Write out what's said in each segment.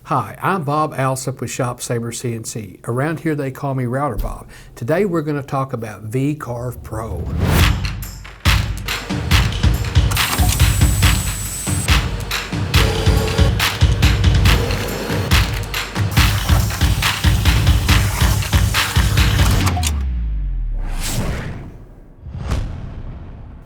Hi, I'm Bob Alsop with ShopSabre CNC. Around here they call me Router Bob. Today we're going to talk about VCarve Pro.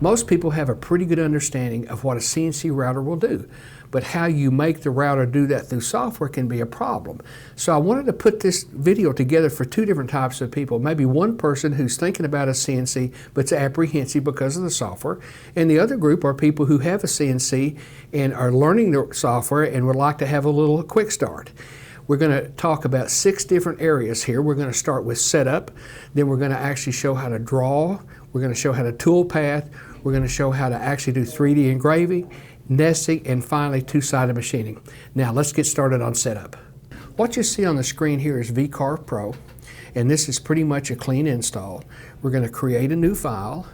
Most people have a pretty good understanding of what a CNC router will do, but how you make the router do that through software can be a problem. So I wanted to put this video together for two different types of people. Maybe one person who's thinking about a CNC but's apprehensive because of the software, and the other group are people who have a CNC and are learning the software and would like to have a little quick start. We're going to talk about 6 different areas here. We're going to start with setup, then we're going to actually show how to draw, we're going to show how to toolpath, we're going to show how to actually do 3D engraving, nesting, and finally two-sided machining. Now let's get started on setup. What you see on the screen here is VCarve Pro, and this is pretty much a clean install. We're going to create a new file,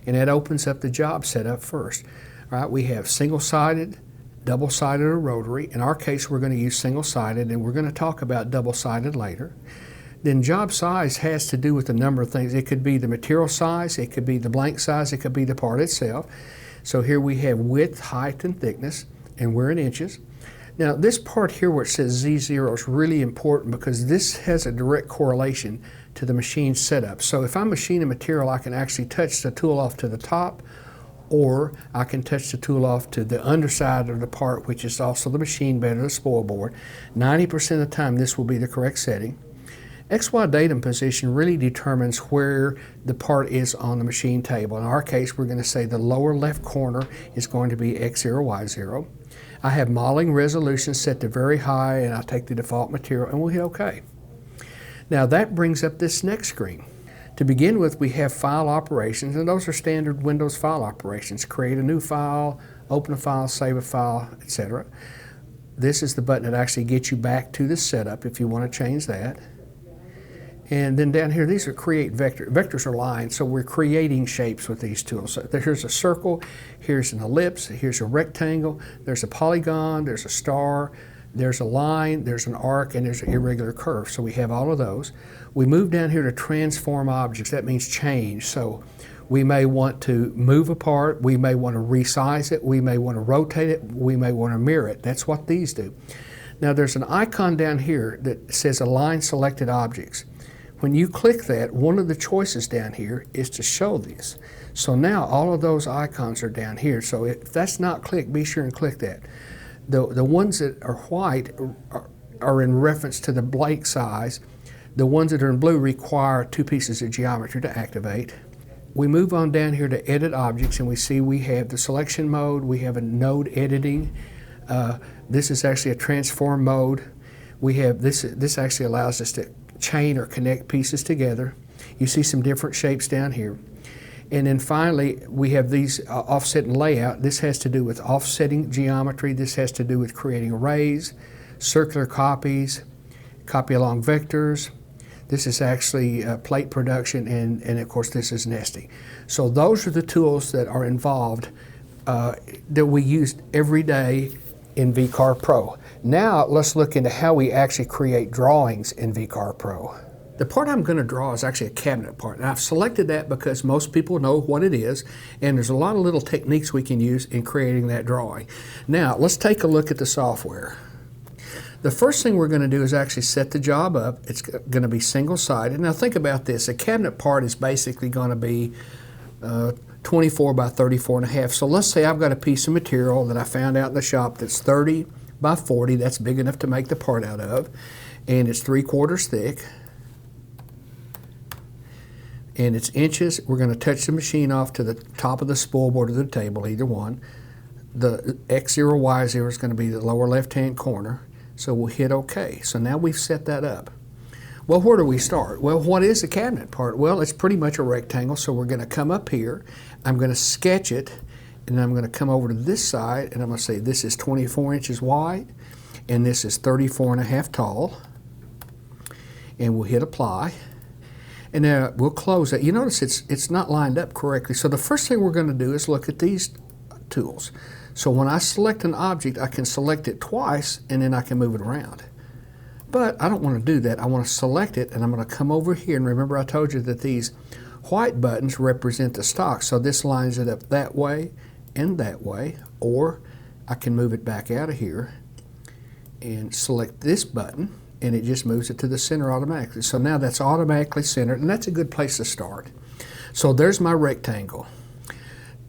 and that opens up the job setup first. All right, we have single-sided, double-sided, or rotary. In our case, we're going to use single-sided, and we're going to talk about double-sided later. Then job size has to do with a number of things. It could be the material size, it could be the blank size, it could be the part itself. So here we have width, height, and thickness, and we're in inches. Now this part here where it says Z0 is really important because this has a direct correlation to the machine setup. So if I'm machining material, I can actually touch the tool off to the top, or I can touch the tool off to the underside of the part, which is also the machine bed or the spoil board. 90% of the time this will be the correct setting. XY datum position really determines where the part is on the machine table. In our case, we're going to say the lower left corner is going to be X0, Y0. I have modeling resolution set to very high, and I'll take the default material and we'll hit OK. Now that brings up this next screen. To begin with, we have file operations, and those are standard Windows file operations. Create a new file, open a file, save a file, etc. This is the button that actually gets you back to the setup if you want to change that. And then down here, these are create vector. Vectors are lines, so we're creating shapes with these tools. So here's a circle, here's an ellipse, here's a rectangle, there's a polygon, there's a star, there's a line, there's an arc, and there's an irregular curve. So we have all of those. We move down here to transform objects. That means change. So we may want to move a part, we may want to resize it, we may want to rotate it, we may want to mirror it. That's what these do. Now there's an icon down here that says Align Selected Objects. When you click that, one of the choices down here is to show this. So now all of those icons are down here. So if that's not clicked, be sure and click that. The ones that are white are in reference to the blank size. The ones that are in blue require 2 pieces of geometry to activate. We move on down here to Edit Objects, and we see we have the selection mode, we have a node editing. This is actually a transform mode. We have this actually allows us to chain or connect pieces together. You see some different shapes down here. And then finally, we have these offset and layout. This has to do with offsetting geometry. This has to do with creating arrays, circular copies, copy along vectors. This is actually plate production, and of course this is nesting. So those are the tools that are involved that we use every day in VCarve Pro. Now let's look into how we actually create drawings in VCarve Pro. The part I'm going to draw is actually a cabinet part, and I've selected that because most people know what it is, and there's a lot of little techniques we can use in creating that drawing. Now let's take a look at the software. The first thing we're going to do is actually set the job up. It's going to be single-sided. Now think about this. A cabinet part is basically going to be 24 by 34 and a half. So let's say I've got a piece of material that I found out in the shop that's 30 by 40. That's big enough to make the part out of. And it's 3/4 thick. And it's inches. We're going to touch the machine off to the top of the spool board of the table, either one. The X0, Y0 is going to be the lower left-hand corner. So we'll hit OK. So now we've set that up. Well, where do we start? Well, what is a cabinet part? Well, it's pretty much a rectangle, so we're going to come up here. I'm going to sketch it, and I'm going to come over to this side, and I'm going to say this is 24 inches wide, and this is 34 and a half tall. And we'll hit Apply. And now we'll close that. You notice it's not lined up correctly. So the first thing we're going to do is look at these tools. So when I select an object, I can select it twice and then I can move it around. But I don't want to do that. I want to select it and I'm going to come over here, and remember I told you that these white buttons represent the stock, so this lines it up that way and that way, or I can move it back out of here and select this button and it just moves it to the center automatically. So now that's automatically centered, and that's a good place to start. So there's my rectangle.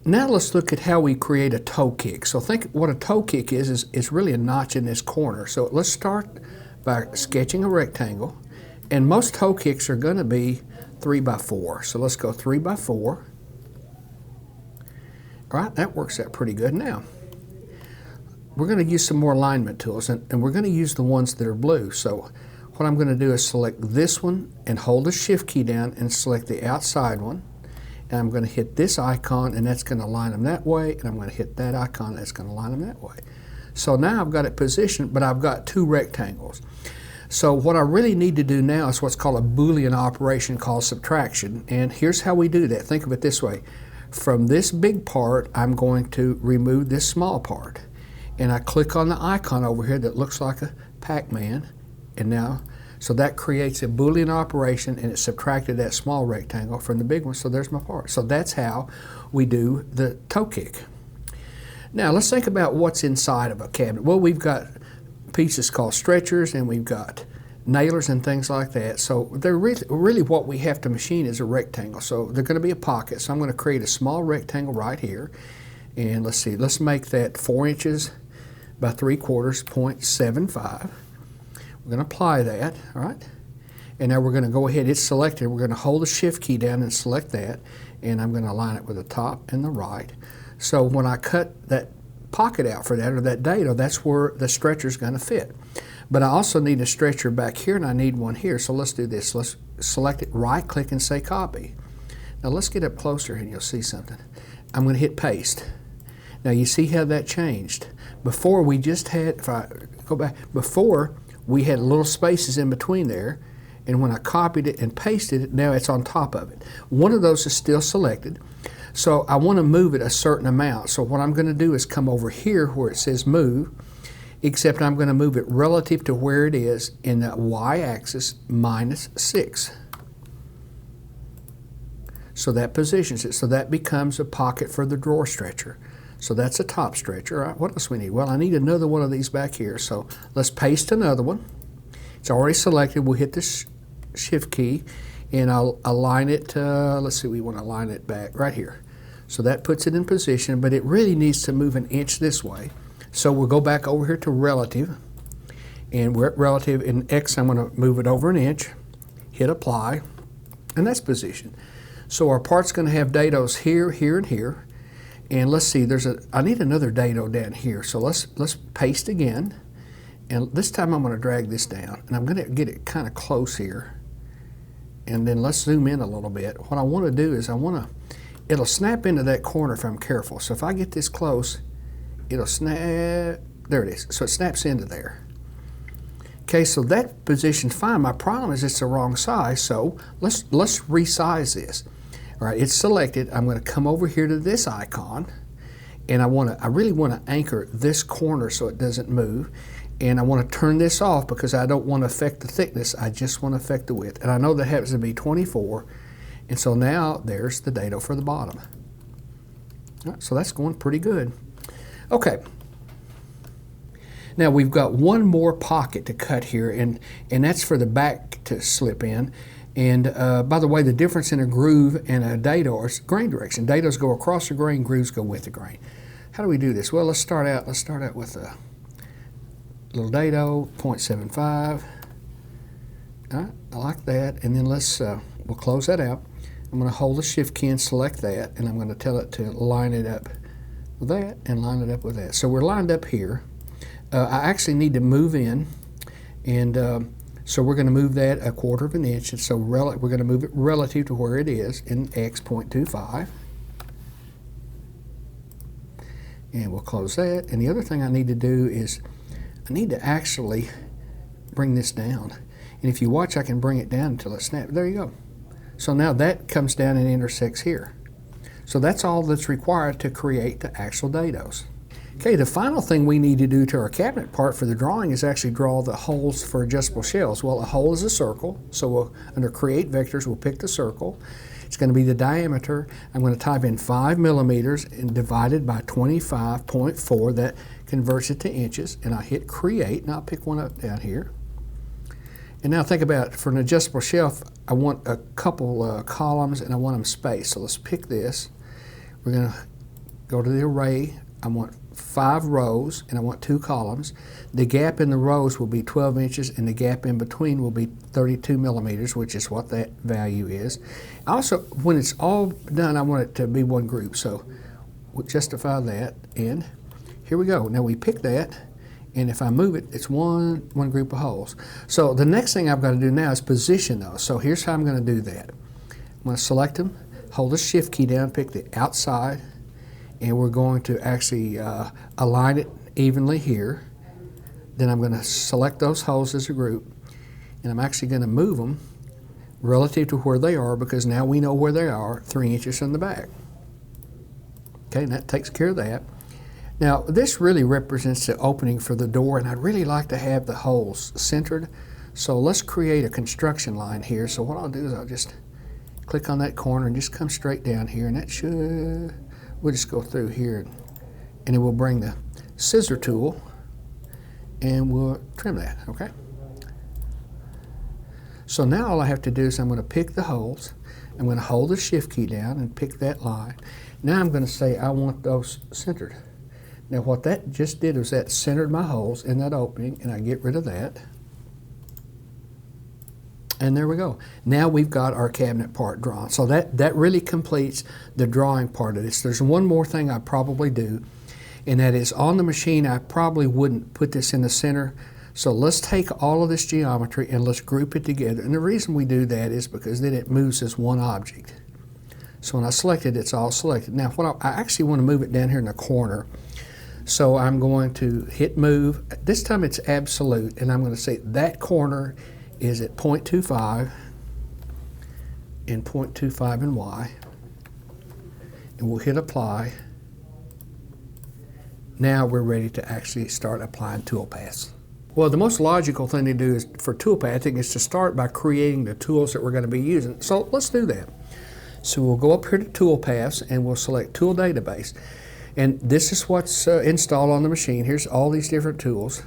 Now let's look at how we create a toe kick. So think what a toe kick is really a notch in this corner. So let's start by sketching a rectangle, and most toe kicks are going to be 3 by 4. So let's go 3 by 4. All right, that works out pretty good. Now we're going to use some more alignment tools, and we're going to use the ones that are blue. So what I'm going to do is select this one and hold the shift key down and select the outside one, and I'm going to hit this icon, and that's going to line them that way, and I'm going to hit that icon, that's going to line them that way. So now I've got it positioned, but I've got 2 rectangles. So what I really need to do now is what's called a Boolean operation called subtraction, and here's how we do that. Think of it this way. From this big part, I'm going to remove this small part, and I click on the icon over here that looks like a Pac-Man, and now, so that creates a Boolean operation, and it subtracted that small rectangle from the big one, so there's my part. So that's how we do the toe kick. Now let's think about what's inside of a cabinet. Well, we've got pieces called stretchers, and we've got nailers and things like that. So they're really what we have to machine is a rectangle. So they're going to be a pocket. So I'm going to create a small rectangle right here, and let's see, let's make that 4 inches by 3/4, 0.75. We're going to apply that, all right? And now we're going to go ahead, it's selected, we're going to hold the shift key down and select that, and I'm going to align it with the top and the right. So when I cut that pocket out for that, or that dado, that's where the stretcher is going to fit. But I also need a stretcher back here, and I need one here. So let's do this. Let's select it, right click and say copy. Now let's get up closer and you'll see something. I'm going to hit paste. Now you see how that changed. Before we just had, if I go back, before we had little spaces in between there, and when I copied it and pasted it, now it's on top of it. One of those is still selected. So I want to move it a certain amount. So what I'm going to do is come over here where it says move, except I'm going to move it relative to where it is in the y-axis -6. So that positions it. So that becomes a pocket for the drawer stretcher. So that's a top stretcher. All right, what else we need? Well, I need another one of these back here. So let's paste another one. It's already selected. We'll hit the shift key, and I'll align it. Let's see, we want to align it back right here. So that puts it in position, but it really needs to move 1 inch this way. So we'll go back over here to relative, and we're at relative. In X, I'm going to move it over 1 inch, hit apply, and that's positioned. So our part's going to have dados here, here, and here. And let's see, I need another dado down here. So let's paste again, and this time I'm going to drag this down, and I'm going to get it kind of close here. And then let's zoom in a little bit. What I want to do is it'll snap into that corner if I'm careful. So if I get this close, it'll snap, there it is. So it snaps into there. Okay, so that position's fine. My problem is it's the wrong size, so let's resize this. All right, it's selected. I'm going to come over here to this icon, and I really want to anchor this corner so it doesn't move. And I want to turn this off because I don't want to affect the thickness. I just want to affect the width. And I know that happens to be 24. And so now there's the dado for the bottom. All right, so that's going pretty good. Okay. Now we've got one more pocket to cut here, and that's for the back to slip in. And by the way, the difference in a groove and a dado is grain direction. Dados go across the grain, grooves go with the grain. How do we do this? Well, let's start out with a little dado, 0.75. All right, I like that. And then we'll close that out. I'm going to hold the shift key and select that, and I'm going to tell it to line it up with that and line it up with that. So we're lined up here. I actually need to move in, and so we're going to move that 1/4 inch, and so we're going to move it relative to where it is in X 0.25. And we'll close that. And the other thing I need to do is I need to actually bring this down. And if you watch, I can bring it down until it snaps. There you go. So now that comes down and intersects here. So that's all that's required to create the actual dados. Okay, the final thing we need to do to our cabinet part for the drawing is actually draw the holes for adjustable shelves. Well, a hole is a circle, so under Create Vectors, we'll pick the circle. It's going to be the diameter. I'm going to type in 5 millimeters and divide it by 25.4. That converts it to inches, and I hit Create, and I'll pick one up down here. And now think about it. For an adjustable shelf, I want a couple columns, and I want them spaced. So let's pick this. We're going to go to the array. I want 5 rows, and I want 2 columns. The gap in the rows will be 12 inches, and the gap in between will be 32 millimeters, which is what that value is. Also, when it's all done, I want it to be one group, so we'll justify that, and here we go. Now we pick that, and if I move it, it's one group of holes. So the next thing I've got to do now is position those. So here's how I'm going to do that. I'm going to select them, hold the Shift key down, pick the outside, and we're going to actually align it evenly here. Then I'm going to select those holes as a group, and I'm actually going to move them relative to where they are, because now we know where they are, 3 inches from the back. Okay, and that takes care of that. Now this really represents the opening for the door, and I'd really like to have the holes centered. So let's create a construction line here. So what I'll do is I'll just click on that corner and just come straight down here, and that should, we'll just go through here, and then we'll bring the scissor tool and we'll trim that, okay? So now all I have to do is I'm going to pick the holes, I'm going to hold the Shift key down and pick that line. Now I'm going to say I want those centered. Now what that just did was that centered my holes in that opening, and I get rid of that. And there we go. Now we've got our cabinet part drawn. So that really completes the drawing part of this. There's one more thing I probably do, and that is on the machine I probably wouldn't put this in the center. So let's take all of this geometry and let's group it together. And the reason we do that is because then it moves as one object. So when I select it, it's all selected. Now what I actually want to move it down here in the corner. So I'm going to hit move. This time it's absolute, and I'm going to say that corner is at 0.25 and 0.25 in Y, and we'll hit apply. Now we're ready to actually start applying toolpaths. Well, the most logical thing to do is for toolpathing is to start by creating the tools that we're going to be using. So let's do that. So we'll go up here to toolpaths and we'll select tool database, and this is what's installed on the machine. Here's all these different tools.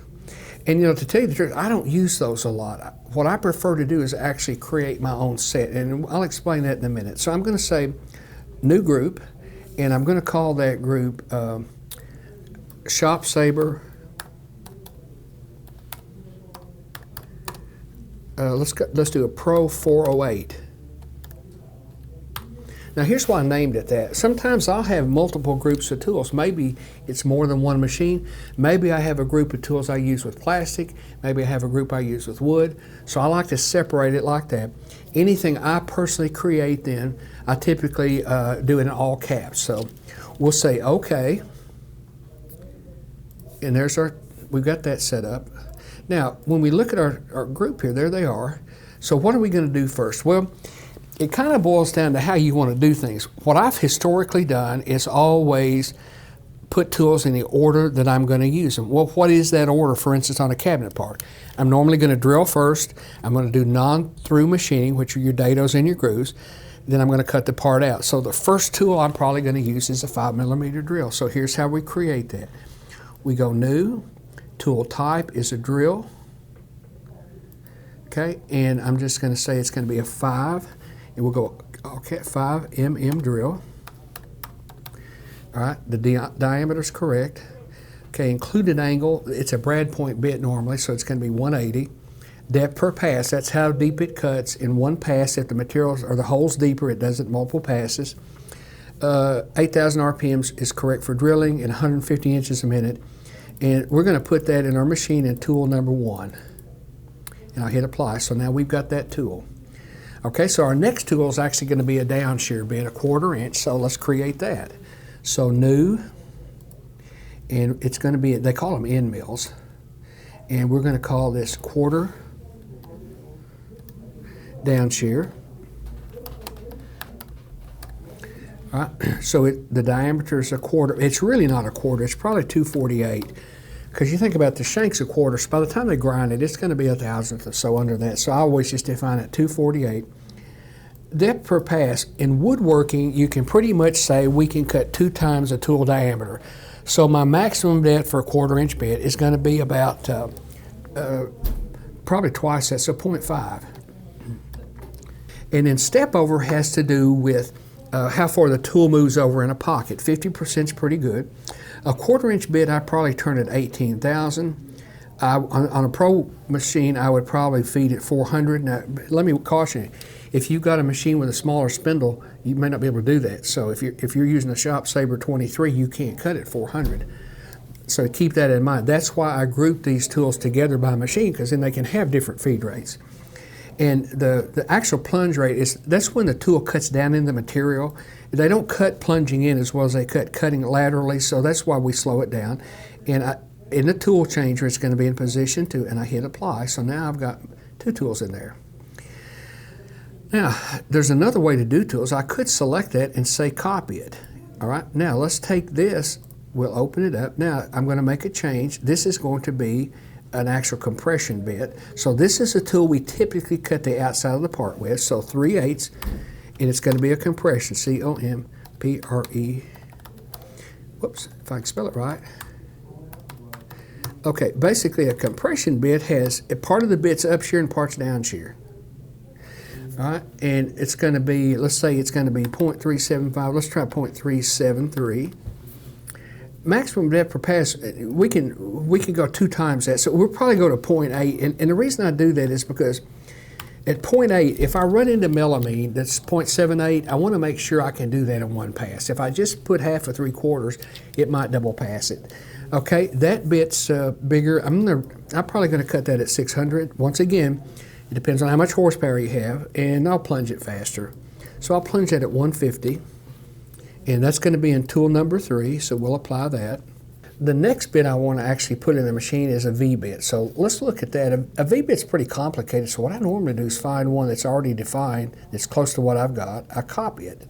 And you know, to tell you the truth, I don't use those a lot. What I prefer to do is actually create my own set, and I'll explain that in a minute. So I'm going to say new group, and I'm going to call that group ShopSabre. Let's do a Pro 408. Now here's why I named it that. Sometimes I'll have multiple groups of tools. Maybe it's more than one machine. Maybe I have a group of tools I use with plastic. Maybe I have a group I use with wood. So I like to separate it like that. Anything I personally create then, I typically do in all caps. So we'll say OK. And there's we've got that set up. Now when we look at our group here, there they are. So what are we going to do first? Well, it kind of boils down to how you want to do things. What I've historically done is always put tools in the order that I'm going to use them. Well, what is that order, for instance, on a cabinet part? I'm normally going to drill first. I'm going to do non-through machining, which are your dados and your grooves. Then I'm going to cut the part out. So the first tool I'm probably going to use is a 5mm drill. So here's how we create that. We go new, tool type is a drill. Okay, and I'm just going to say it's going to be a 5. And we'll go, okay, 5mm drill. All right, the diameter is correct. Okay, included angle, it's a brad point bit normally, so it's going to be 180. Depth per pass, that's how deep it cuts in one pass. If the materials or the hole's deeper, it does it multiple passes. 8,000 RPMs is correct for drilling and 150 inches a minute. And we're going to put that in our machine in tool number 1. And I'll hit apply. So now we've got that tool. Okay, so our next tool is actually going to be a down shear bit, a 1/4 inch, so let's create that. So new, and it's going to be, they call them end mills, and we're going to call this 1/4 down shear. All right, so the diameter is a quarter. It's really not a quarter, it's probably 248. Because you think about the shank's a quarter, so by the time they grind it, it's going to be 1,000th or so under that. So I always just define it 248. Depth per pass. In woodworking, you can pretty much say we can cut 2 times the tool diameter. So my maximum depth for a 1/4-inch bit is going to be about probably twice that, so 0.5. And then step over has to do with how far the tool moves over in a pocket. 50% is pretty good. A 1/4-inch bit, I probably turn at 18,000. On a pro machine, I would probably feed it 400. Now, let me caution you, if you've got a machine with a smaller spindle, you may not be able to do that. So if you're using a ShopSabre 23, you can't cut it 400. So keep that in mind. That's why I group these tools together by machine, because then they can have different feed rates. And the actual plunge rate that's when the tool cuts down in the material. They don't cut plunging in as well as they cut cutting laterally, so that's why we slow it down. And in the tool changer, it's going to be in position 2, and I hit apply. So now I've got 2 tools in there. Now, there's another way to do tools. I could select that and say copy it. All right, now let's take this. We'll open it up. Now I'm going to make a change. This is going to be an actual compression bit. So this is a tool we typically cut the outside of the part with. So 3/8, and it's going to be a compression. C-O-M-P-R-E. Whoops, if I can spell it right. Okay, basically a compression bit has a part of the bit's up shear and part's down shear. All right, and it's going to be, let's say it's going to be 0.375. Let's try 0.373. Maximum depth per pass, we can go 2 times that. So we'll probably go to 0.8. And the reason I do that is because at 0.8, if I run into melamine that's 0.78, I want to make sure I can do that in 1 pass. If I just put 1/2 or 3/4, it might double pass it. Okay, that bit's bigger. I'm probably going to cut that at 600. Once again, it depends on how much horsepower you have, and I'll plunge it faster. So I'll plunge that at 150. And that's going to be in tool number 3, so we'll apply that. The next bit I want to actually put in the machine is a V-bit. So let's look at that. A V-bit's pretty complicated, so what I normally do is find one that's already defined, that's close to what I've got. I copy it,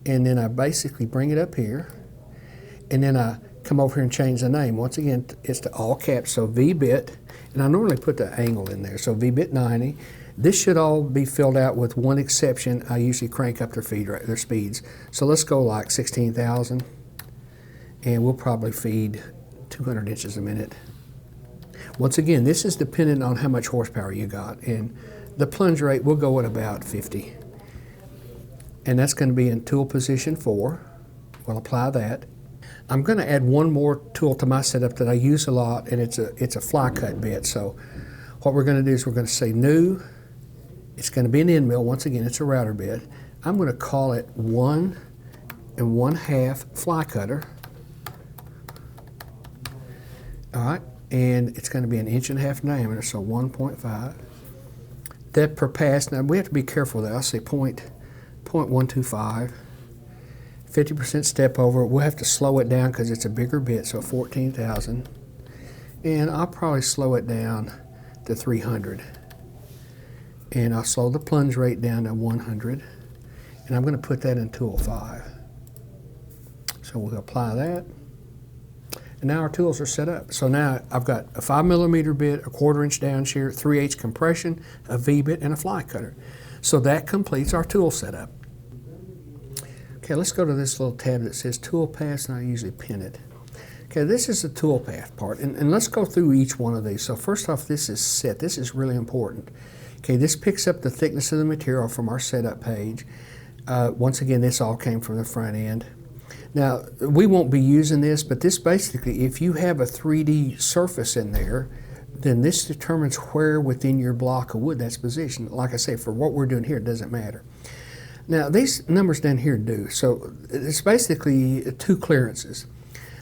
and then I basically bring it up here, and then I come over here and change the name. Once again, it's to all caps, so V-bit, and I normally put the angle in there, so V-bit 90. This should all be filled out with one exception. I usually crank up their feed rate, their speeds. So let's go like 16,000, and we'll probably feed 200 inches a minute. Once again, this is dependent on how much horsepower you got, and the plunge rate will go at about 50. And that's going to be in tool position 4. We'll apply that. I'm going to add one more tool to my setup that I use a lot, and it's a fly cut bit. So what we're going to do is we're going to say new. It's going to be an end mill. Once again, it's a router bit. I'm going to call it 1 1/2 fly cutter. All right, and it's going to be 1.5 inch diameter, so 1.5. Depth per pass. Now we have to be careful there. I'll say 0.125. 50% step over. We'll have to slow it down because it's a bigger bit, so 14,000. And I'll probably slow it down to 300. And I'll slow the plunge rate down to 100. And I'm going to put that in tool 5. So we'll apply that. And now our tools are set up. So now I've got a 5mm bit, a 1/4 inch down shear, 3/8 compression, a V-bit, and a fly cutter. So that completes our tool setup. Okay, let's go to this little tab that says toolpath, and I usually pin it. Okay, this is the toolpath part, and let's go through each one of these. So first off, this is set. This is really important. Okay, this picks up the thickness of the material from our setup page. Once again, this all came from the front end. Now, we won't be using this, but this basically, if you have a 3D surface in there, then this determines where within your block of wood that's positioned. Like I say, for what we're doing here, it doesn't matter. Now, these numbers down here do. So it's basically 2 clearances.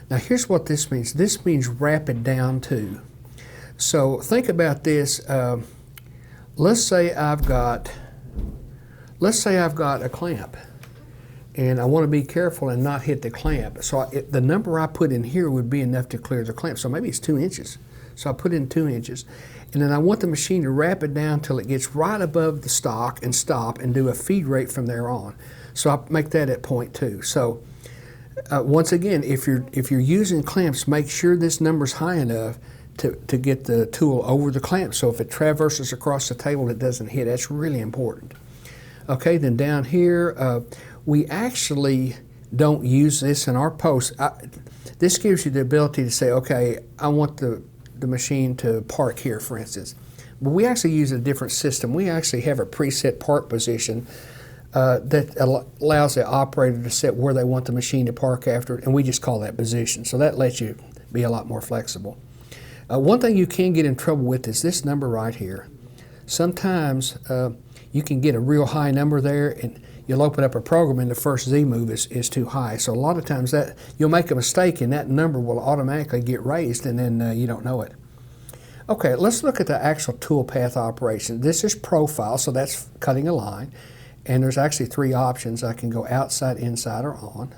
Now, here's what this means. This means rapid down to. So think about this. Let's say I've got a clamp, and I want to be careful and not hit the clamp. So the number I put in here would be enough to clear the clamp. So maybe it's 2 inches. So I put in 2 inches. And then I want the machine to wrap it down till it gets right above the stock and stop and do a feed rate from there on. So I'll make that at 0.2. So once again, if you're using clamps, make sure this number's high enough to get the tool over the clamp. So if it traverses across the table, it doesn't hit. That's really important. Okay, then down here, we actually don't use this in our post. This gives you the ability to say, okay, I want the machine to park here, for instance. But we actually use a different system. We actually have a preset park position that allows the operator to set where they want the machine to park after, and we just call that position. So that lets you be a lot more flexible. One thing you can get in trouble with is this number right here. Sometimes you can get a real high number there, and you'll open up a program and the first Z move is too high. So a lot of times that you'll make a mistake and that number will automatically get raised, and then you don't know it. Okay, let's look at the actual toolpath operation. This is profile, so that's cutting a line. And there's actually 3 options. I can go outside, inside, or on.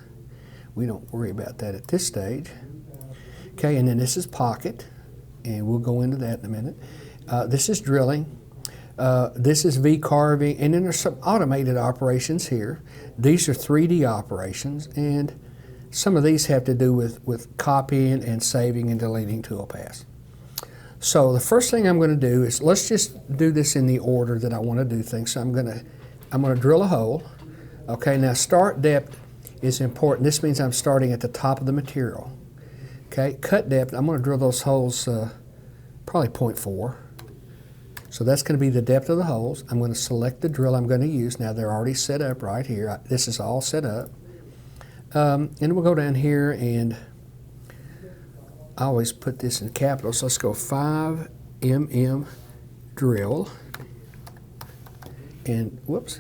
We don't worry about that at this stage. Okay, and then this is pocket, and we'll go into that in a minute. This is drilling. This is V-carving, and then there's some automated operations here. These are 3D operations, and some of these have to do with copying and saving and deleting toolpaths. So the first thing I'm going to do is, let's just do this in the order that I want to do things. So I'm going to drill a hole. Okay, now start depth is important. This means I'm starting at the top of the material. Okay, cut depth, I'm going to drill those holes probably 0.4. So that's going to be the depth of the holes. I'm going to select the drill I'm going to use. Now they're already set up right here. This is all set up. And we'll go down here, and I always put this in capitals. So let's go 5 mm drill. And whoops,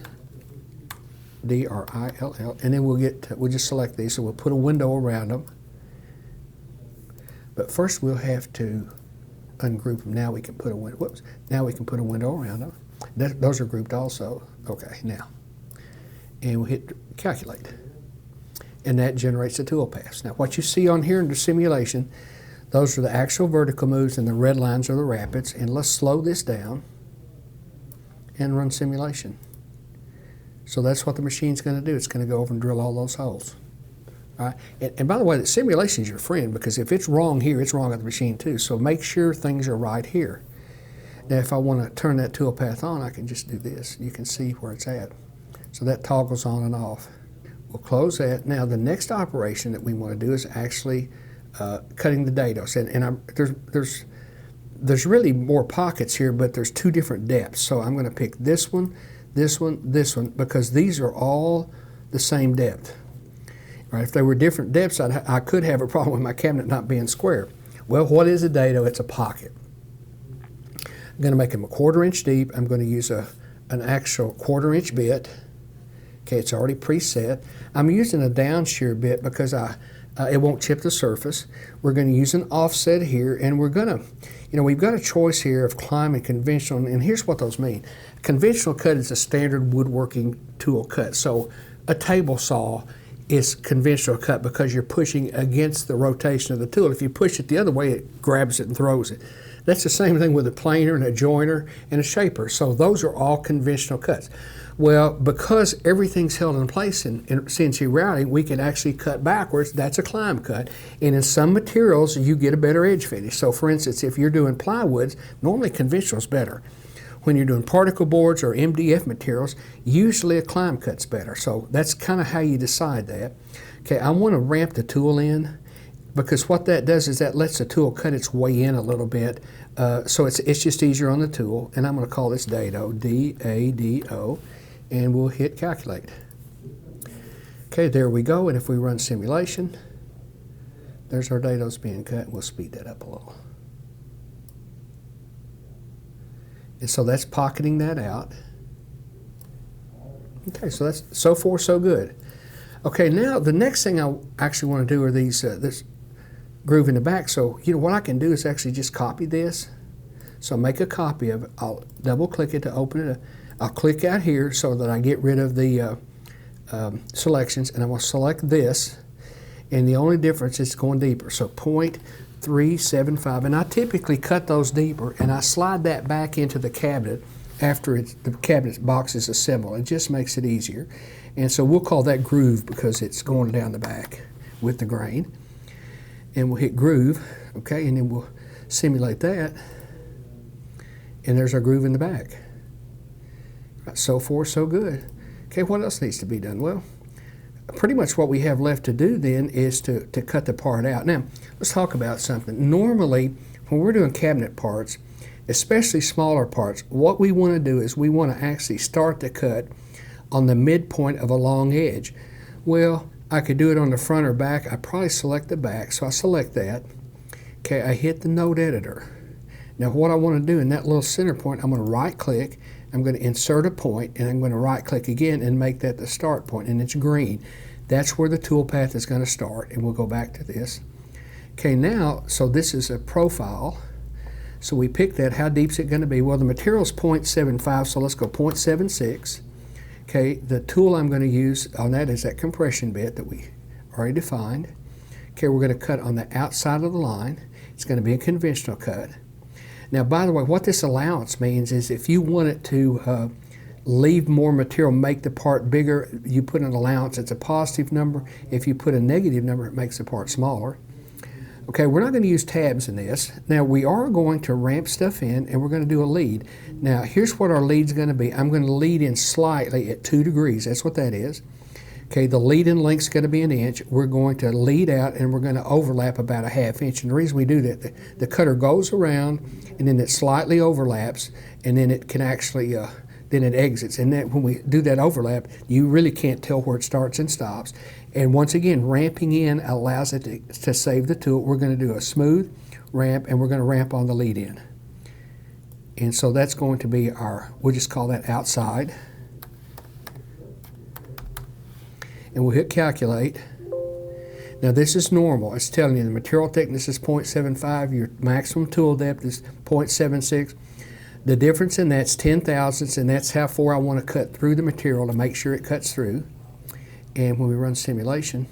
D-R-I-L-L. And then we'll just select these. So we'll put a window around them. But first we'll have to ungroup them. Now we can put a window. Whoops. Now we can put a window around them. Those are grouped also. Okay, now. And we'll hit calculate. And that generates the toolpaths. Now what you see on here in the simulation, those are the actual vertical moves, and the red lines are the rapids. And let's slow this down and run simulation. So that's what the machine's going to do. It's going to go over and drill all those holes. All right? And by the way, the simulation is your friend, because if it's wrong here, it's wrong at the machine too. So make sure things are right here. Now if I want to turn that toolpath on, I can just do this. You can see where it's at. So that toggles on and off. We'll close that. Now the next operation that we want to do is actually cutting the dados. And there's really more pockets here, but there's 2 different depths. So I'm going to pick this one, this one, this one, because these are all the same depth. Right? If they were different depths, I could have a problem with my cabinet not being square. Well, what is a dado? It's a pocket. I'm going to make them a 1/4 inch deep. I'm going to use an actual 1/4 inch bit. Okay, it's already preset. I'm using a down shear bit because it won't chip the surface. We're going to use an offset here, and we're going to, we've got a choice here of climb and conventional, and here's what those mean. Conventional cut is a standard woodworking tool cut. So a table saw is conventional cut because you're pushing against the rotation of the tool. If you push it the other way, it grabs it and throws it. That's the same thing with a planer and a joiner and a shaper. So those are all conventional cuts. Well, because everything's held in place in CNC routing, we can actually cut backwards. That's a climb cut. And in some materials, you get a better edge finish. So for instance, if you're doing plywoods, normally conventional is better. When you're doing particle boards or MDF materials, usually a climb cut's better. So that's kind of how you decide that. Okay, I want to ramp the tool in, because what that does is that lets the tool cut its way in a little bit. So it's just easier on the tool. And I'm going to call this dado, D-A-D-O. And we'll hit calculate. Okay, there we go. And if we run simulation, there's our dados being cut. We'll speed that up a little. And so that's pocketing that out. Okay, so that's so far so good. Okay, now the next thing I actually want to do are these this groove in the back. So what I can do is actually just copy this. So make a copy of it. I'll double click it to open it. I'll click out here so that I get rid of the selections, and I'm going to select this, and the only difference is going deeper. So 0.375, and I typically cut those deeper, and I slide that back into the cabinet after the cabinet box is assembled. It just makes it easier. And so we'll call that groove because it's going down the back with the grain. And we'll hit groove, okay, and then we'll simulate that. And there's our groove in the back. Right, so far, so good. Okay, what else needs to be done? Well, pretty much what we have left to do then is to cut the part out. Now, let's talk about something. Normally, when we're doing cabinet parts, especially smaller parts, what we want to do is we want to actually start the cut on the midpoint of a long edge. Well, I could do it on the front or back. I probably select the back, so I select that. Okay, I hit the node editor. Now what I want to do in that little center point, I'm going to right click, I'm going to insert a point, and I'm going to right click again and make that the start point, and it's green. That's where the toolpath is going to start, and we'll go back to this. Okay, now, so this is a profile. So we pick that. How deep is it going to be? Well, the material is 0.75, so let's go 0.76. Okay, the tool I'm going to use on that is that compression bit that we already defined. Okay, we're going to cut on the outside of the line. It's going to be a conventional cut. Now, by the way, what this allowance means is if you want it to leave more material, make the part bigger, you put an allowance. It's a positive number. If you put a negative number, it makes the part smaller. Okay, we're not going to use tabs in this. Now, we are going to ramp stuff in, and we're going to do a lead. Now, here's what our lead's going to be. I'm going to lead in slightly at 2 degrees. That's what that is. Okay, the lead in length's going to be 1 inch. We're going to lead out, and we're going to overlap about a 1/2 inch. And the reason we do that, the cutter goes around, and then it slightly overlaps, and then it can actually, then it exits. And then when we do that overlap, you really can't tell where it starts and stops. And once again, ramping in allows it to save the tool. We're going to do a smooth ramp, and we're going to ramp on the lead in. And so that's going to be our, we'll just call that outside. And we'll hit calculate. Now this is normal. It's telling you the material thickness is 0.75, your maximum tool depth is 0.76. The difference in that's 10 thousandths, and that's how far I want to cut through the material to make sure it cuts through. And when we run simulation,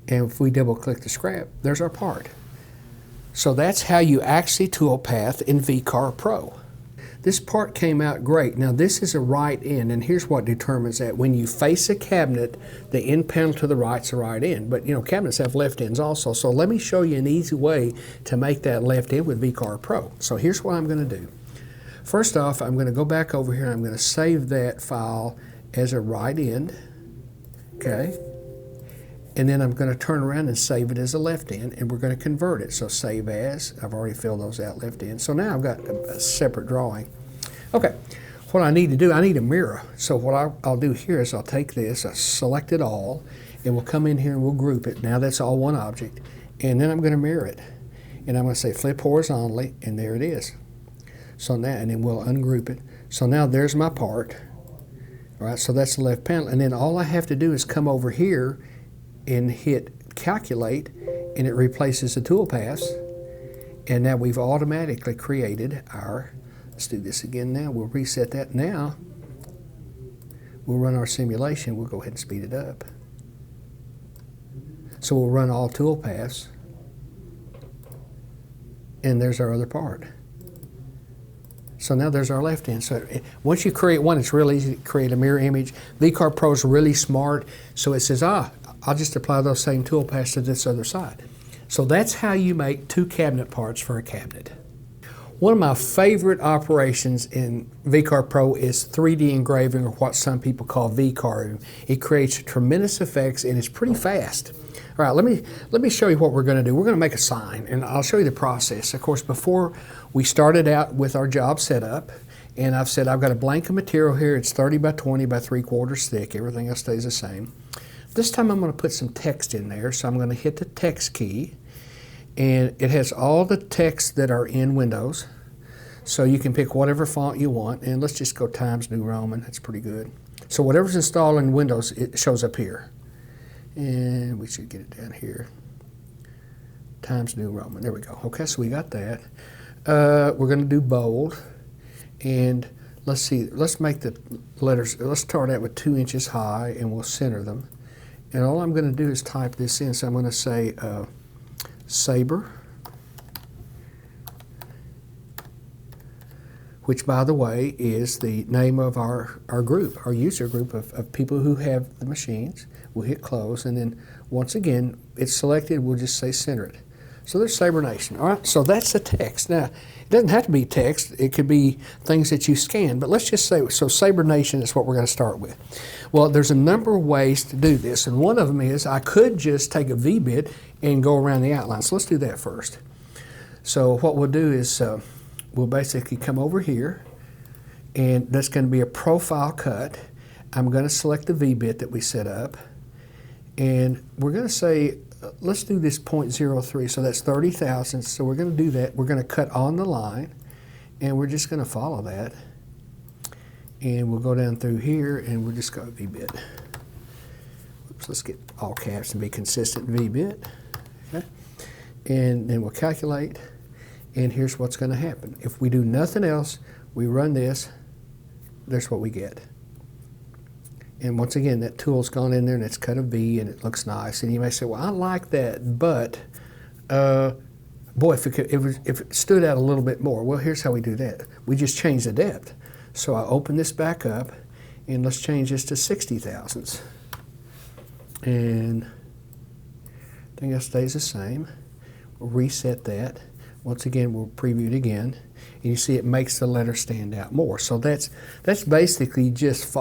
and if we double click the scrap, there's our part. So that's how you actually toolpath in VCarve Pro. This part came out great. Now this is a right end, and here's what determines that. When you face a cabinet, the end panel to the right's a right end, but you know, cabinets have left ends also. So let me show you an easy way to make that left end with VCarve Pro. So here's what I'm going to do. First off, I'm going to go back over here and I'm going to save that file as a right end, okay? And then I'm going to turn around and save it as a left end, and we're going to convert it. So save as, I've already filled those out left end. So now I've got a separate drawing. Okay, what I need to do, I need a mirror. So what I'll do here is I'll take this, I select it all, and we'll come in here and we'll group it. Now that's all one object. And then I'm going to mirror it. And I'm going to say flip horizontally, and there it is. So now, and then we'll ungroup it. So now there's my part. All right, so that's the left panel. And then all I have to do is come over here and hit calculate, and it replaces the toolpaths. And now we've automatically created our, let's do this again now. We'll reset that now. We'll run our simulation. We'll go ahead and speed it up. So we'll run all toolpaths. And there's our other part. So now there's our left end. So once you create one, it's real easy to create a mirror image. VCarve Pro is really smart. So it says, I'll just apply those same toolpaths to this other side. So that's how you make 2 cabinet parts for a cabinet. One of my favorite operations in VCarve Pro is 3D engraving, or what some people call VCarving. It creates tremendous effects, and it's pretty fast. All right, let me show you what we're going to do. We're going to make a sign, and I'll show you the process. Of course, before we started out with our job set up, and I've said I've got a blank of material here. It's 30 by 20 by 3/4 thick. Everything else stays the same. This time I'm going to put some text in there, so I'm going to hit the text key, and it has all the text that are in Windows. So you can pick whatever font you want, and let's just go Times New Roman. That's pretty good. So whatever's installed in Windows, it shows up here. And we should get it down here. Times New Roman. There we go. Okay, so we got that. We're going to do bold. And let's see. Let's make the letters. Let's start out with 2 inches high, and we'll center them. And all I'm going to do is type this in. So I'm going to say Sabre, which, by the way, is the name of our group, our user group of people who have the machines. We'll hit close, and then once again, it's selected, we'll just say center it. So there's Sabre Nation. All right, so that's the text. Now, it doesn't have to be text. It could be things that you scan, but let's just say, so Sabre Nation is what we're going to start with. Well, there's a number of ways to do this, and one of them is I could just take a V-bit and go around the outline. So let's do that first. So what we'll do is we'll basically come over here, and that's going to be a profile cut. I'm going to select the V-bit that we set up, and we're going to say, let's do this 0.03, so that's 30 thousandths. So we're going to do that. We're going to cut on the line, and we're just going to follow that. And we'll go down through here, and we'll just go V-bit. Oops, let's get all caps and be consistent V-bit. Okay. And then we'll calculate, and here's what's going to happen. If we do nothing else, we run this, there's what we get. And once again, that tool's gone in there and it's cut a V and it looks nice. And you may say, well, I like that, but boy, if it stood out a little bit more. Well, here's how we do that. We just change the depth. So I open this back up, and let's change this to 60 thousandths. And everything else stays the same. We'll reset that. Once again, we'll preview it again. And you see it makes the letter stand out more. So that's basically just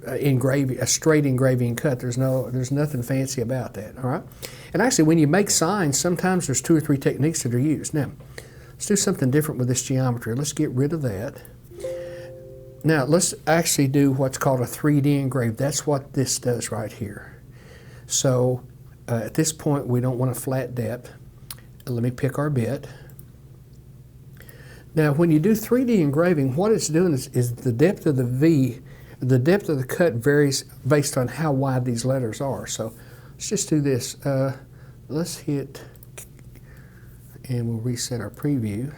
engraving, a straight engraving cut. There's nothing fancy about that, all right? And actually, when you make signs, sometimes there's 2 or 3 techniques that are used. Now, let's do something different with this geometry. Let's get rid of that. Now, let's actually do what's called a 3D engrave. That's what this does right here. So at this point, we don't want a flat depth. Let me pick our bit. Now, when you do 3D engraving, what it's doing is the depth of the V, the depth of the cut varies based on how wide these letters are. So let's just do this. Let's hit, and we'll reset our preview.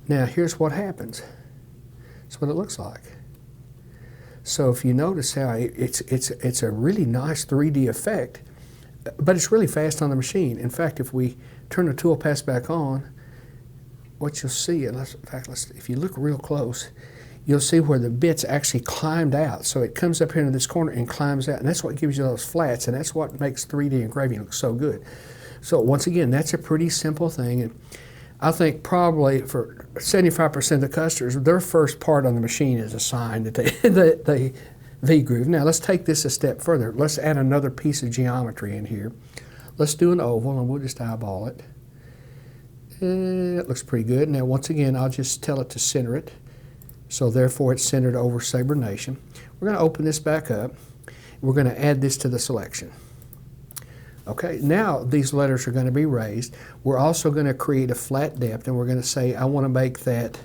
Now, here's what happens. That's what it looks like. So if you notice how it's a really nice 3D effect, but it's really fast on the machine. In fact, if we turn the toolpath back on, what you'll see, if you look real close, you'll see where the bit's actually climbed out. So it comes up here into this corner and climbs out, and that's what gives you those flats, and that's what makes 3D engraving look so good. So once again, that's a pretty simple thing, and I think probably for 75% of the customers, their first part on the machine is a sign that they V-groove. Now let's take this a step further. Let's add another piece of geometry in here. Let's do an oval, and we'll just eyeball it. That looks pretty good. Now once again, I'll just tell it to center it. So therefore it's centered over Sabre Nation. We're going to open this back up. We're going to add this to the selection. Okay, now these letters are going to be raised. We're also going to create a flat depth, and we're going to say I want to make that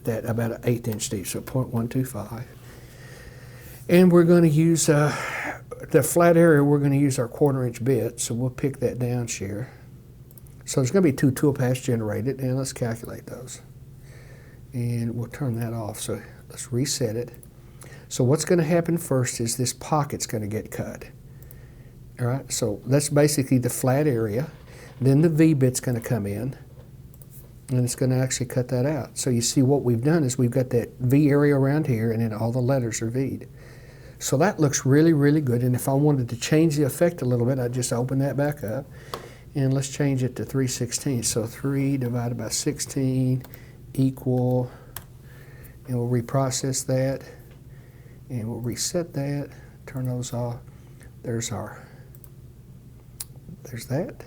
about an 1/8 inch deep, so 0.125. And we're going to use the flat area, we're going to use our 1/4 inch bit, so we'll pick that down share. So there's going to be 2 toolpaths generated, and let's calculate those. And we'll turn that off, so let's reset it. So what's going to happen first is this pocket's going to get cut. All right, so that's basically the flat area. Then the V-bit's going to come in, and it's going to actually cut that out. So you see what we've done is we've got that V area around here, and then all the letters are V'd. So that looks really, really good, and if I wanted to change the effect a little bit, I'd just open that back up, and let's change it to 3/16. So 3 divided by 16 equal, and we'll reprocess that, and we'll reset that, turn those off. There's that,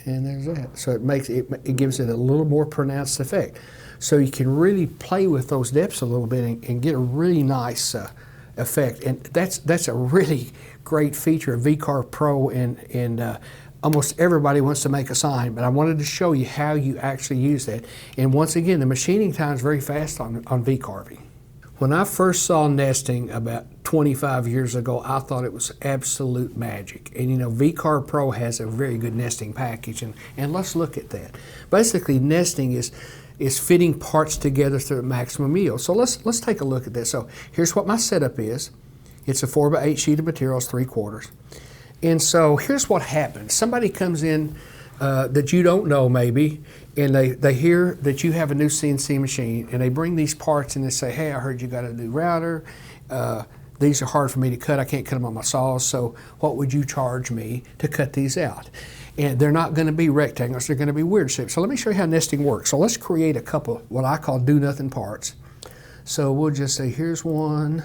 and there's that. So it gives it a little more pronounced effect. So you can really play with those depths a little bit and get a really nice effect. And that's a really great feature of VCarve Pro, and almost everybody wants to make a sign, but I wanted to show you how you actually use that. And once again, the machining time is very fast on VCarving. When I first saw nesting about 25 years ago, I thought it was absolute magic. And you know, VCarve Pro has a very good nesting package, and let's look at that. Basically, nesting is fitting parts together to the maximum yield. So let's take a look at this. So here's what my setup is. It's a 4x8 sheet of materials, 3/4. And so here's what happens. Somebody comes in that you don't know maybe, and they hear that you have a new CNC machine, and they bring these parts and they say, hey, I heard you got a new router. These are hard for me to cut. I can't cut them on my saws, so what would you charge me to cut these out? And they're not going to be rectangles. They're going to be weird shapes. So let me show you how nesting works. So let's create a couple what I call do-nothing parts. So we'll just say, here's one.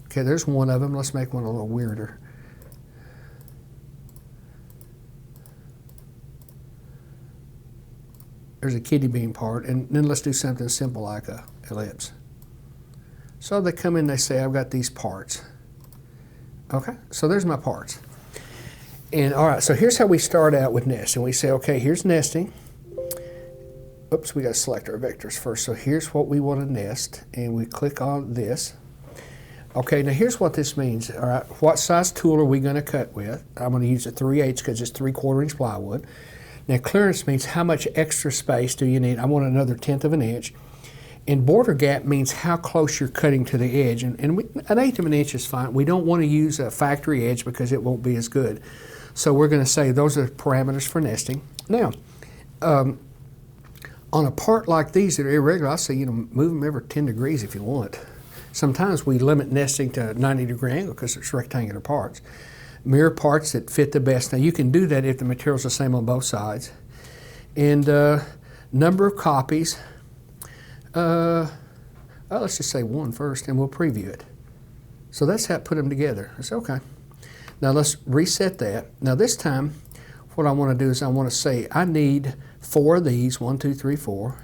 Okay, there's one of them. Let's make one a little weirder. There's a kidney bean part, and then let's do something simple like a ellipse. So they come in, they say, I've got these parts. Okay, so there's my parts. And all right, so here's how we start out with nesting. We say, okay, here's nesting. Oops, we got to select our vectors first. So here's what we want to nest, and we click on this. Okay, now here's what this means. All right, what size tool are we going to cut with? I'm going to use a 3/8 because it's 3/4 inch plywood. Now clearance means how much extra space do you need? I want another 1/10 of an inch. And border gap means how close you're cutting to the edge. And an 1/8 of an inch is fine. We don't want to use a factory edge because it won't be as good. So we're going to say those are parameters for nesting. Now, on a part like these that are irregular, I say, move them every 10 degrees if you want. Sometimes we limit nesting to a 90-degree angle because it's rectangular parts. Mirror parts that fit the best. Now you can do that if the material's the same on both sides. And number of copies. Let's just say one first, and we'll preview it. So that's how I put them together. It's okay. Now let's reset that. Now this time, what I want to do is I want to say I need 4 of these. 1, 2, 3, 4.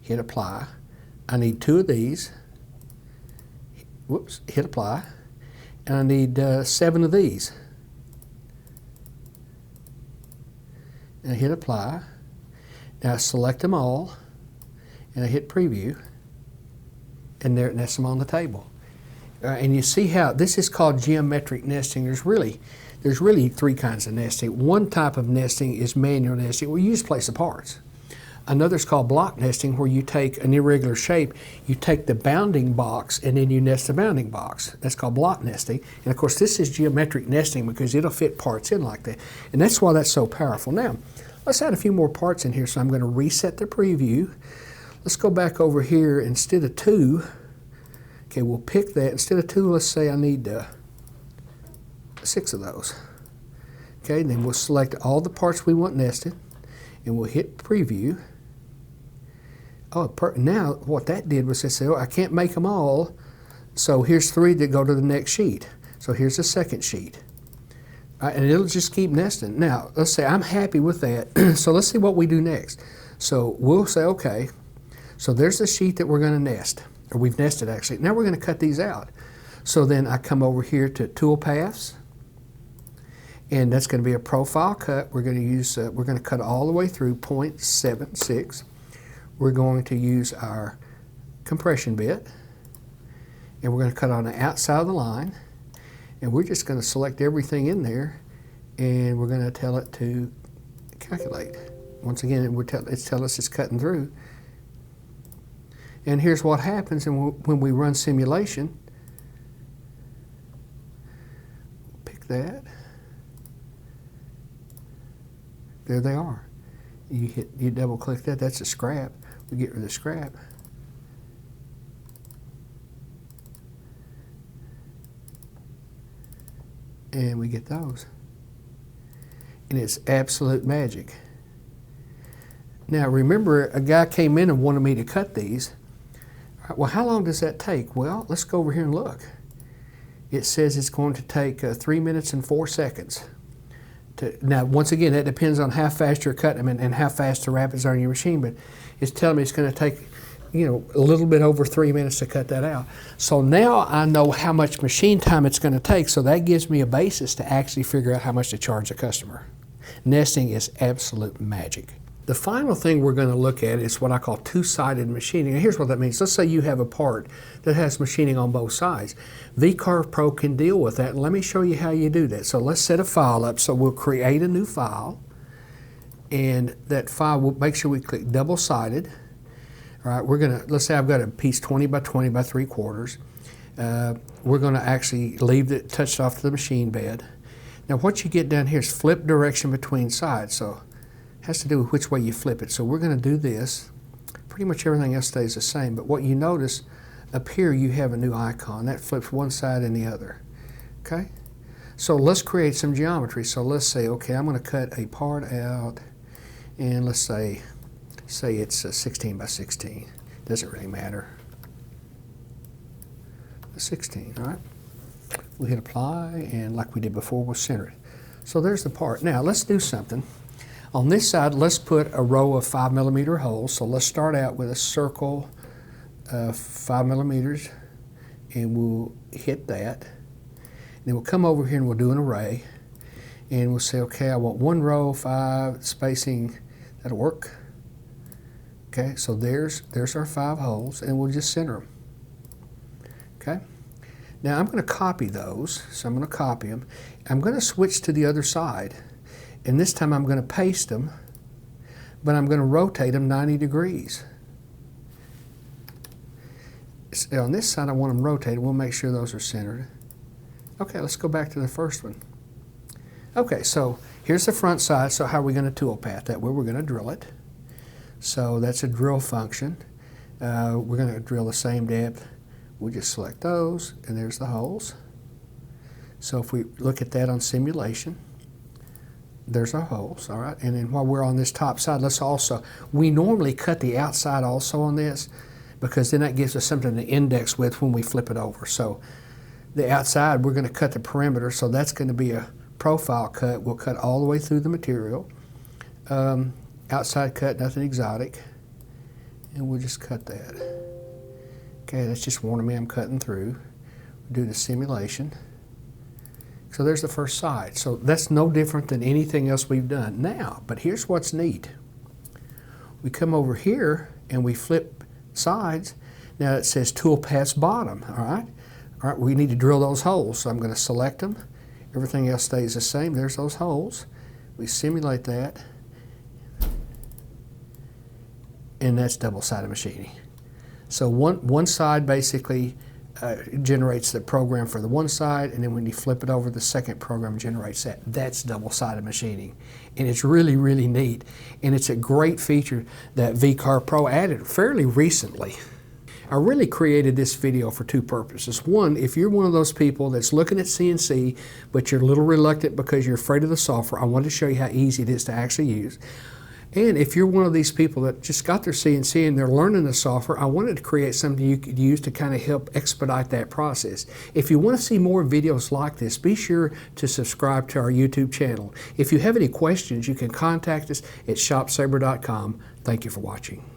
Hit apply. I need 2 of these. Whoops. Hit apply. And I need 7 of these. And I hit apply. Now I select them all, and I hit preview, and there it nests them on the table. And you see how this is called geometric nesting. There's really 3 kinds of nesting. One type of nesting is manual nesting, where you just place the parts. Another is called block nesting, where you take an irregular shape, you take the bounding box, and then you nest the bounding box. That's called block nesting. And of course, this is geometric nesting because it'll fit parts in like that. And that's why that's so powerful. Now, let's add a few more parts in here. So I'm going to reset the preview. Let's go back over here. Instead of 2, okay, we'll pick that. Instead of 2, let's say I need 6 of those. Okay, then we'll select all the parts we want nested, and we'll hit preview. Oh, now what that did was it said, oh, I can't make them all, so here's 3 that go to the next sheet. So here's the second sheet. And it'll just keep nesting. Now, let's say I'm happy with that. So let's see what we do next. So we'll say, okay, so there's the sheet that we're going to nest, or we've nested actually. Now we're going to cut these out. So then I come over here to toolpaths, and that's going to be a profile cut. We're going to use, we're going to cut all the way through 0.76. We're going to use our compression bit, and we're going to cut on the outside of the line, and we're just going to select everything in there, and we're going to tell it to calculate. Once again, it's telling us it's cutting through. And here's what happens when we run simulation. Pick that. There they are. You double click that, that's a scrap. We get rid of the scrap. And we get those. And it's absolute magic. Now remember, a guy came in and wanted me to cut these. Well, how long does that take? Well, let's go over here and look. It says it's going to take 3 minutes and 4 seconds. Now, once again, that depends on how fast you're cutting them and how fast the rapids are in your machine, but it's telling me it's going to take, a little bit over 3 minutes to cut that out. So now I know how much machine time it's going to take, so that gives me a basis to actually figure out how much to charge the customer. Nesting is absolute magic. The final thing we're going to look at is what I call two-sided machining. And here's what that means. Let's say you have a part that has machining on both sides. VCarve Pro can deal with that, and let me show you how you do that. So let's set a file up. So we'll create a new file, and that file, we'll make sure we click double-sided. All right, let's say I've got a piece 20 by 20 by 3/4. We're going to actually leave it touched off to the machine bed. Now what you get down here is flip direction between sides, so it has to do with which way you flip it. So we're going to do this. Pretty much everything else stays the same, but what you notice up here, you have a new icon that flips one side and the other. Okay, so let's create some geometry. So let's say, okay, I'm going to cut a part out, and let's say it's 16 by 16. Doesn't really matter. 16, all right. We'll hit apply, and like we did before, we'll center it. So there's the part. Now let's do something. On this side, let's put a row of 5mm holes. So let's start out with a circle of 5mm, and we'll hit that. Then we'll come over here and we'll do an array, and we'll say, okay, I want one row, 5 spacing. That'll work. Okay, so there's our 5 holes, and we'll just center them. Okay. Now I'm going to copy those, so I'm going to copy them. I'm going to switch to the other side, and this time I'm going to paste them, but I'm going to rotate them 90 degrees. So on this side I want them rotated. We'll make sure those are centered. Okay, let's go back to the first one. Okay, so here's the front side. So how are we going to toolpath that? Well, we're going to drill it. So that's a drill function. We're going to drill the same depth. We'll just select those, and there's the holes. So if we look at that on simulation, there's our holes, all right? And then while we're on this top side, we normally cut the outside also on this, because then that gives us something to index with when we flip it over. So the outside, we're going to cut the perimeter, so that's going to be a profile cut. We'll cut all the way through the material. Outside cut, nothing exotic, and we'll just cut that. Okay, that's just warning me I'm cutting through. Do the simulation. So there's the first side. So that's no different than anything else we've done. Now, but here's what's neat. We come over here and we flip sides. Now it says toolpath's bottom, all right? All right, we need to drill those holes. So I'm going to select them. Everything else stays the same. There's those holes. We simulate that. And that's double-sided machining. So one side basically generates the program for the one side, and then when you flip it over, the second program generates that. That's double-sided machining. And it's really, really neat. And it's a great feature that VCarve Pro added fairly recently. I really created this video for two purposes. One, if you're one of those people that's looking at CNC, but you're a little reluctant because you're afraid of the software, I wanted to show you how easy it is to actually use. And if you're one of these people that just got their CNC and they're learning the software, I wanted to create something you could use to kind of help expedite that process. If you want to see more videos like this, be sure to subscribe to our YouTube channel. If you have any questions, you can contact us at ShopSabre.com. Thank you for watching.